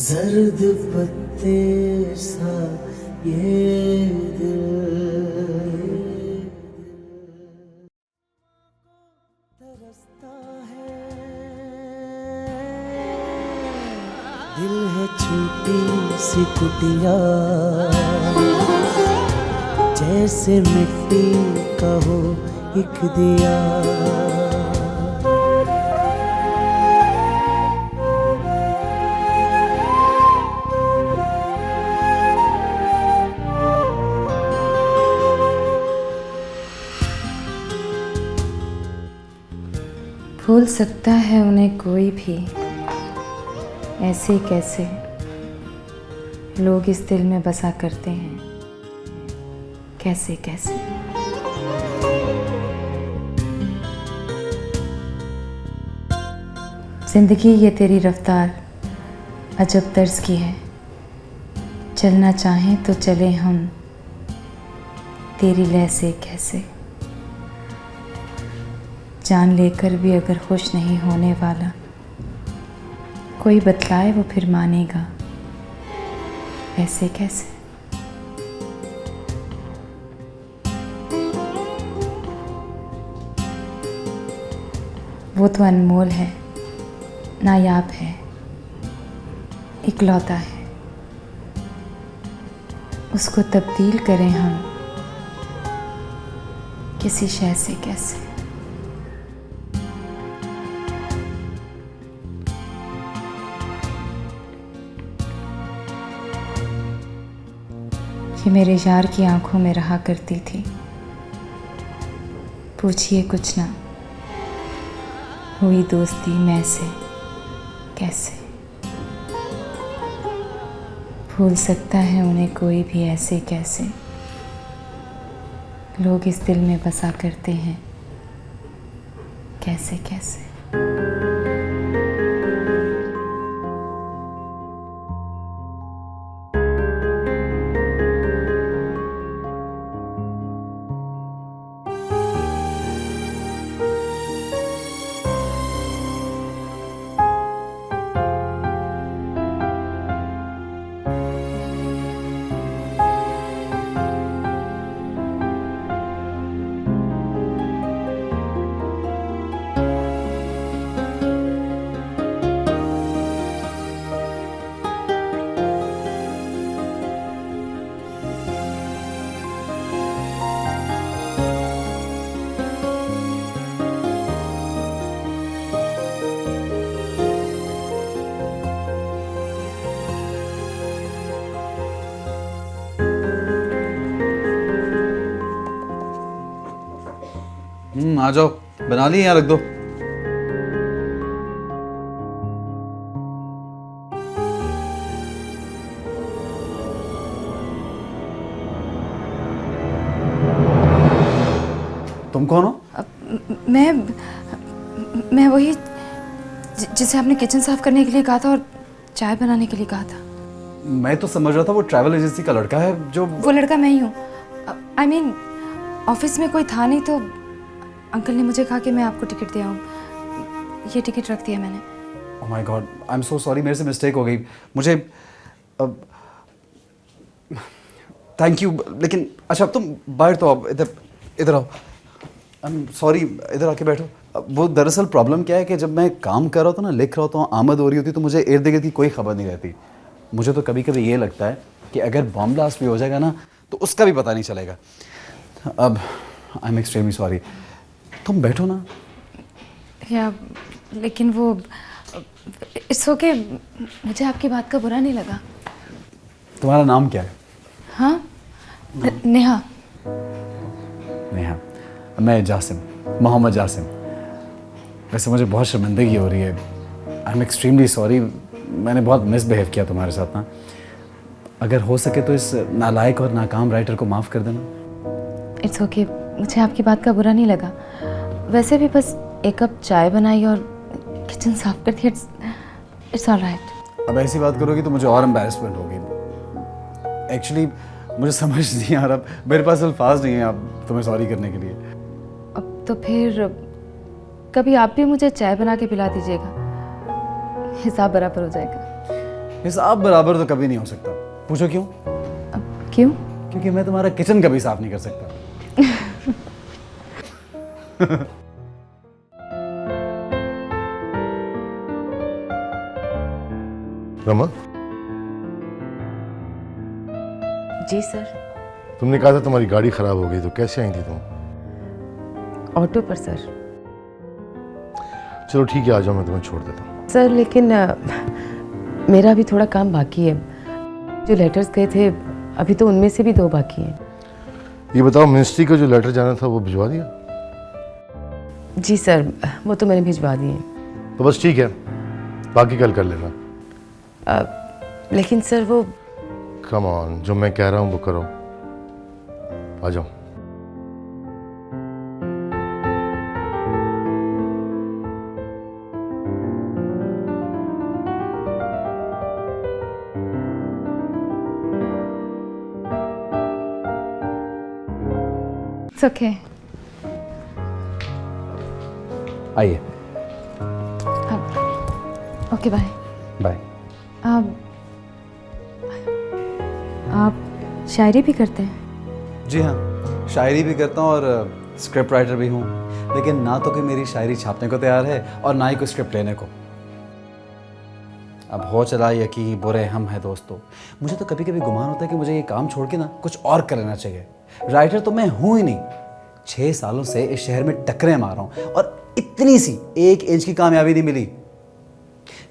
जर्द पत्ते सा ये दिल तरसता है, दिल है छोटी सी कुटिया, जैसे मिट्टी का हो एक दिया। भूल सकता है उन्हें कोई भी, ऐसे कैसे लोग इस दिल में बसा करते हैं, कैसे कैसे। जिंदगी ये तेरी रफ्तार अजब तर्ज की है, चलना चाहें तो चले हम तेरी लय से कैसे। जान लेकर भी अगर खुश नहीं होने वाला, कोई बतलाए वो फिर मानेगा, ऐसे कैसे। वो तो अनमोल है, नायाब है, इकलौता है, उसको तब्दील करें हम किसी शय से कैसे। ये मेरे यार की आंखों में रहा करती थी, पूछिए कुछ ना हुई दोस्ती मैं से कैसे। भूल सकता है उन्हें कोई भी ऐसे कैसे, लोग इस दिल में बसा करते हैं, कैसे कैसे। आ जाओ, बना ली, यहाँ रख दो। तुम कौन हो? मैं वही जिसे आपने किचन साफ करने के लिए कहा था और चाय बनाने के लिए कहा था। मैं तो समझ रहा था वो ट्रैवल एजेंसी का लड़का है जो। वो लड़का मैं ही हूँ। I mean, ऑफिस में कोई था नहीं तो अंकल ने मुझे कहा कि मैं आपको टिकट दे आऊँ। ये टिकट रख दिया मैंने। Oh my God, I'm so sorry, मेरे से मिस्टेक हो गई। मुझे थैंक यू, लेकिन अच्छा तुम बाहर तो आओ, इधर आओ। I'm sorry, इधर आके बैठो। वो दरअसल प्रॉब्लम क्या है कि जब मैं काम कर रहा होता ना, लिख रहा होता हूँ, आमद हो रही होती तो मुझे इर्द गिर्द की कोई खबर नहीं रहती। मुझे तो कभी कभी ये लगता है कि अगर बॉम्ब ब्लास्ट भी हो जाएगा ना तो उसका भी पता नहीं चलेगा। अब आई एम एक्सट्रीमली सॉरी। तुम बैठो ना। या लेकिन वो इट्स ओके, मुझे आपकी बात का बुरा नहीं लगा। तुम्हारा नाम क्या है? हाँ, नेहा। नेहा। मैं जासिम, मोहम्मद जासिम। वैसे मुझे बहुत शर्मिंदगी हो रही है। आई एम एक्सट्रीमली सॉरी, मैंने बहुत मिसबिहेव किया तुम्हारे साथ ना। अगर हो सके तो इस नालायक और नाकाम राइटर को माफ़ कर देना। इट्स ओके, मुझे आपकी बात का बुरा नहीं लगा। वैसे भी बस एक कप चाय बनाई और किचन साफ कर दी। It's all right. अब ऐसी बात करोगी तो मुझे और एम्बैरेसमेंट होगी। एक्चुअली मुझे समझ नहीं आ रहा, मेरे पास अल्फाज नहीं है आप तुम्हें सॉरी करने के लिए। अब तो फिर कभी आप भी मुझे चाय बना के पिला दीजिएगा, हिसाब बराबर हो जाएगा। हिसाब बराबर तो कभी नहीं हो सकता। पूछो क्यों? क्यों? क्योंकि मैं तुम्हारा किचन कभी साफ नहीं कर सकता। रमा, जी सर। तुमने कहा था तुम्हारी गाड़ी खराब हो गई, तो कैसे आई थी तुम? ऑटो पर सर। चलो ठीक है, आ जाओ, मैं तुम्हें छोड़ देता हूँ। सर लेकिन मेरा अभी थोड़ा काम बाकी है। जो लेटर्स गए थे अभी तो उनमें से भी 2 बाकी हैं। ये बताओ, मिनिस्ट्री का जो लेटर जाना था वो भिजवा दिया? जी सर, वो तो मैंने भिजवा दिए। तो बस ठीक है, बाकी कल कर लेना। लेकिन सर वो कम ऑन, जो मैं कह रहा हूँ वो करो। आ जाओ। It's okay. आइए। Okay bye. बाय। आप शायरी भी करते हैं? जी हाँ, शायरी भी करता हूँ और स्क्रिप्ट राइटर भी हूँ, लेकिन ना तो कोई मेरी शायरी छापने को तैयार है और ना ही कोई स्क्रिप्ट लेने को। अब हो चला यकीन बुरे हम हैं दोस्तों। मुझे तो कभी कभी गुमान होता है कि मुझे ये काम छोड़ के ना कुछ और कर लेना चाहिए। राइटर तो मैं हूँ ही नहीं। 6 सालों से इस शहर में टक्करें मार रहा हूँ और इतनी सी 1 इंच की कामयाबी नहीं मिली।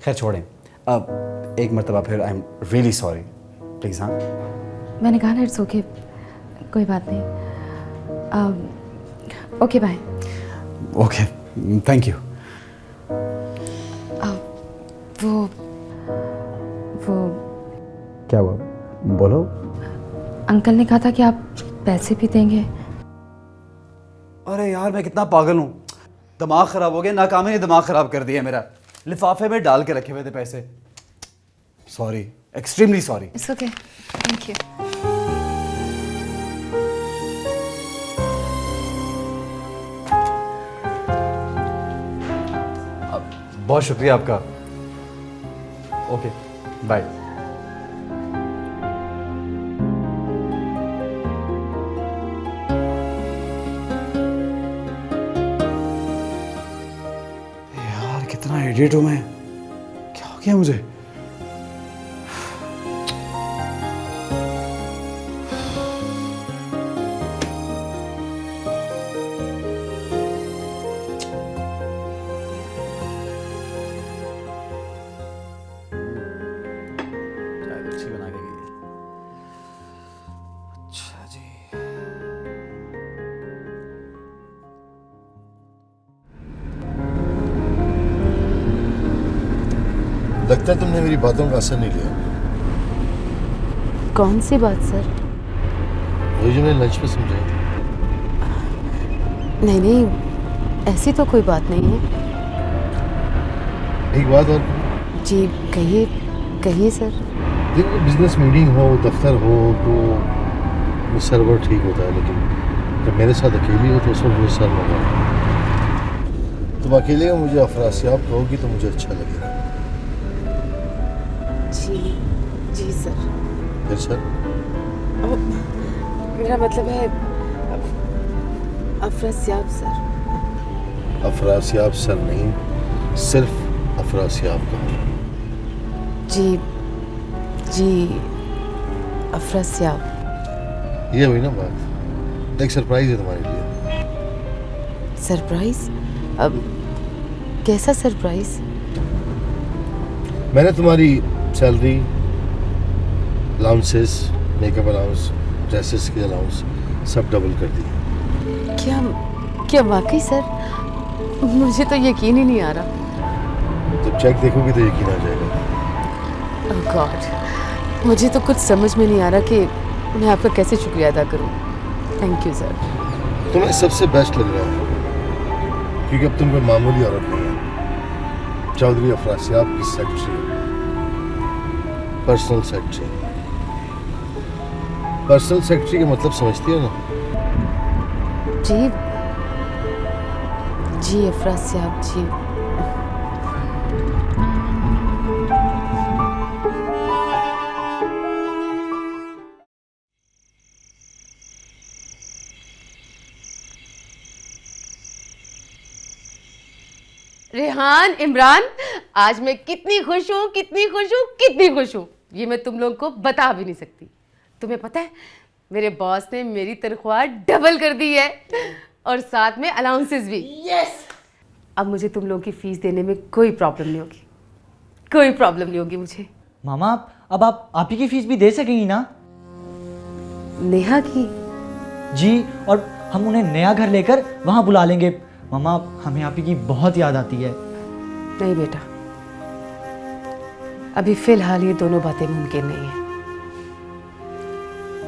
खैर छोड़ें, अब एक मरतबा फिर I am really sorry, please. हाँ, मैंने कहा ना इट्स ओके, कोई बात नहीं। Okay bye. Okay, thank you. वो क्या हुआ, बोलो। अंकल ने कहा था कि आप पैसे भी देंगे। अरे यार, मैं कितना पागल हूँ, दिमाग खराब हो गया। नाकामी ने दिमाग खराब कर दिया मेरा। लिफाफे में डाल के रखे हुए थे पैसे। Sorry, extremely sorry. It's okay, thank you. बहुत शुक्रिया आपका। Okay, bye. यार कितना एडिट हूं मैं, क्या हो गया मुझे? अच्छी बना के गई। अच्छा जी। लगता है तुमने मेरी बातों का असर नहीं लिया। कौन सी बात सर? वही जो मैंने लंच में समझाई थी। नहीं नहीं, ऐसी तो कोई बात नहीं है। एक बात और, जी कहिए कहिए सर। देखो, बिजनेस मीटिंग हो, दफ्तर हो तो वो सर्वर ठीक होता है, लेकिन जब मेरे साथ अकेली हो तो उस वक्त मुझे सर लगा। तुम अकेले हो, मुझे अफरासियाब कहोगी तो मुझे अच्छा लगेगा। जी जी सर। फिर सर? मेरा मतलब है अफरासियाब सर। अफरासियाब सर नहीं, सिर्फ अफरासियाब कहो। जी जी अफरासियाब। ये हुई ना बात। एक सरप्राइज है तुम्हारे लिए। सरप्राइज? अब कैसा सरप्राइज? मैंने तुम्हारी salary, allowances, makeup allowance, dresses के अलाउंस सब डबल कर दी। क्या क्या वाकई सर? मुझे तो यकीन ही नहीं आ रहा। जब चेक देखोगे तो यकीन आ जाएगा। ओह गॉड, मुझे तो कुछ समझ में नहीं आ रहा कि मैं आपका कैसे शुक्रिया अदा करूं। Thank you sir. तुम्हें सबसे बेस्ट लग रहा है क्योंकि अब तुम कोई मामूली औरत नहीं है, चौधरी अफरासियाब की secretary, personal secretary. Personal secretary का मतलब समझती हो ना? जी जी अफरासियाब जी। रेहान, इमरान, आज मैं कितनी खुश हूँ, कितनी खुश हूँ, कितनी खुश हूँ, ये मैं तुम लोगों को बता भी नहीं सकती। तुम्हें पता है मेरे बॉस ने मेरी तनख्वाह डबल कर दी है और साथ में अलाउंसेस भी। यस। अब मुझे तुम लोगों की फीस देने में कोई प्रॉब्लम नहीं होगी, कोई प्रॉब्लम नहीं होगी मुझे। मामा अब आप ही की फीस भी दे सकेंगी ना? नेहा की? जी, और हम उन्हें नया घर लेकर वहाँ बुला लेंगे। मामा हमें आप ही की बहुत याद आती है। नहीं बेटा, अभी फिलहाल ये दोनों बातें मुमकिन नहीं है।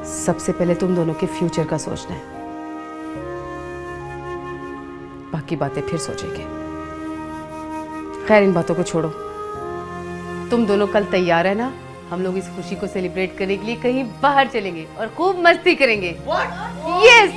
सबसे पहले तुम दोनों के फ्यूचर का सोचना है, बाकी बातें फिर सोचेंगे। खैर इन बातों को छोड़ो, तुम दोनों कल तैयार है ना? हम लोग इस खुशी को सेलिब्रेट करने के लिए कहीं बाहर चलेंगे और खूब मस्ती करेंगे। यस।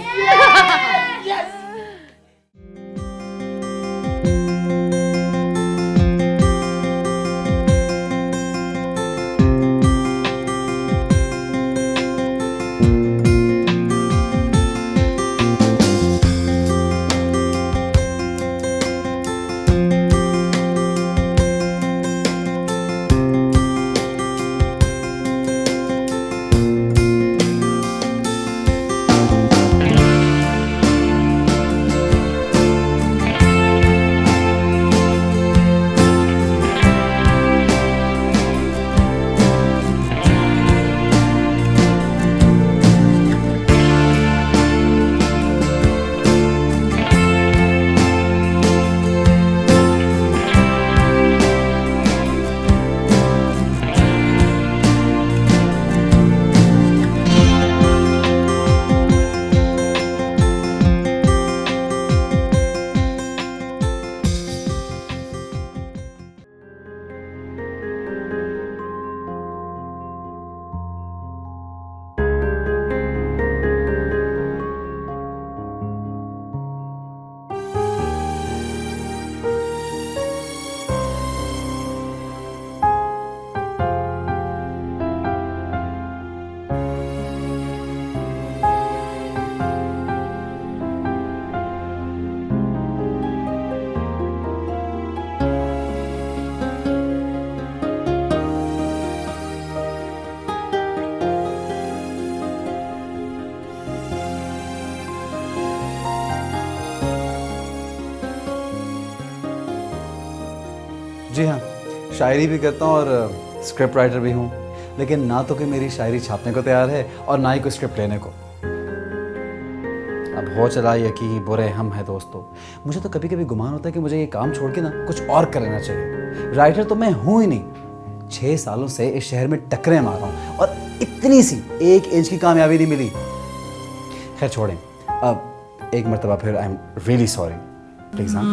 जी हाँ, शायरी भी करता हूँ और स्क्रिप्ट राइटर भी हूँ, लेकिन ना तो कि मेरी शायरी छापने को तैयार है और ना ही कोई स्क्रिप्ट लेने को। अब हो चला ये कि बुरे हम हैं दोस्तों। मुझे तो कभी कभी गुमान होता है कि मुझे ये काम छोड़ के ना कुछ और कर लेना चाहिए। राइटर तो मैं हूँ ही नहीं। 6 सालों से इस शहर में टक्करें मार रहा हूँ और इतनी सी 1 इंच की कामयाबी नहीं मिली। खैर छोड़ें, अब एक मरतबा फिर I am really sorry. Please हाँ।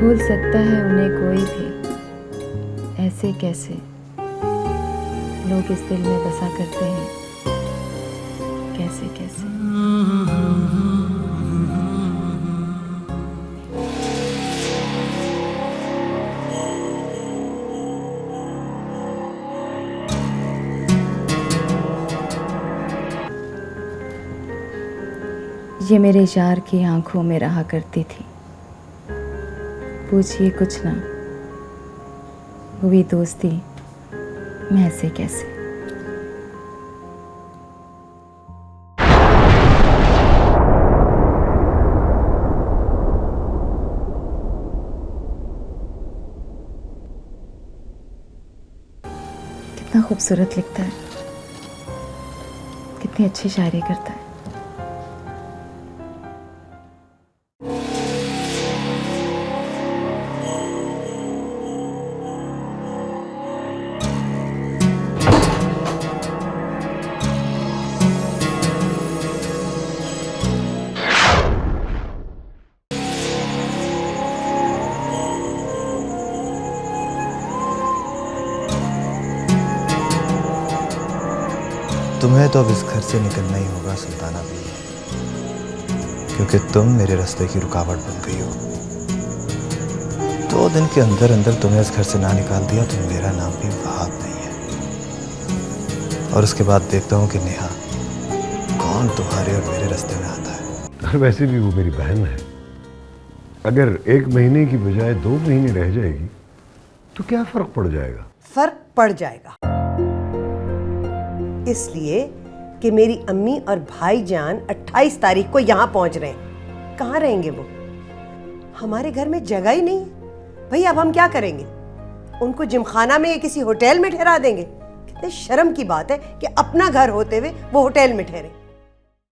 भूल सकता है उन्हें कोई भी, ऐसे कैसे लोग इस दिल में बसा करते हैं, कैसे कैसे। ये मेरे यार की आंखों में रहा करती थी, पूछिए कुछ ना, हुई दोस्ती मैं ऐसे कैसे। कितना खूबसूरत लिखता है, कितनी अच्छी शायरी करता है। तुम्हें तो अब इस घर से निकलना ही होगा सुल्ताना भी, क्योंकि तुम मेरे रास्ते की रुकावट बन गई हो। 2 दिन के अंदर अंदर तुम्हें इस घर से ना निकाल दिया तो मेरा नाम भी वहाब नहीं है। और उसके बाद देखता हूँ कि नेहा कौन तुम्हारे और मेरे रास्ते में आता है। और वैसे भी वो मेरी बहन है, अगर 1 महीने की बजाय 2 महीने रह जाएगी तो क्या फर्क पड़ जाएगा? फर्क पड़ जाएगा, इसलिए कि मेरी अम्मी और भाईजान 28 तारीख को यहाँ पहुँच रहे हैं। कहाँ रहेंगे वो? हमारे घर में जगह ही नहीं है भाई। अब हम क्या करेंगे? उनको जिमखाना में या किसी होटल में ठहरा देंगे? कितने शर्म की बात है कि अपना घर होते हुए वो होटल में ठहरे।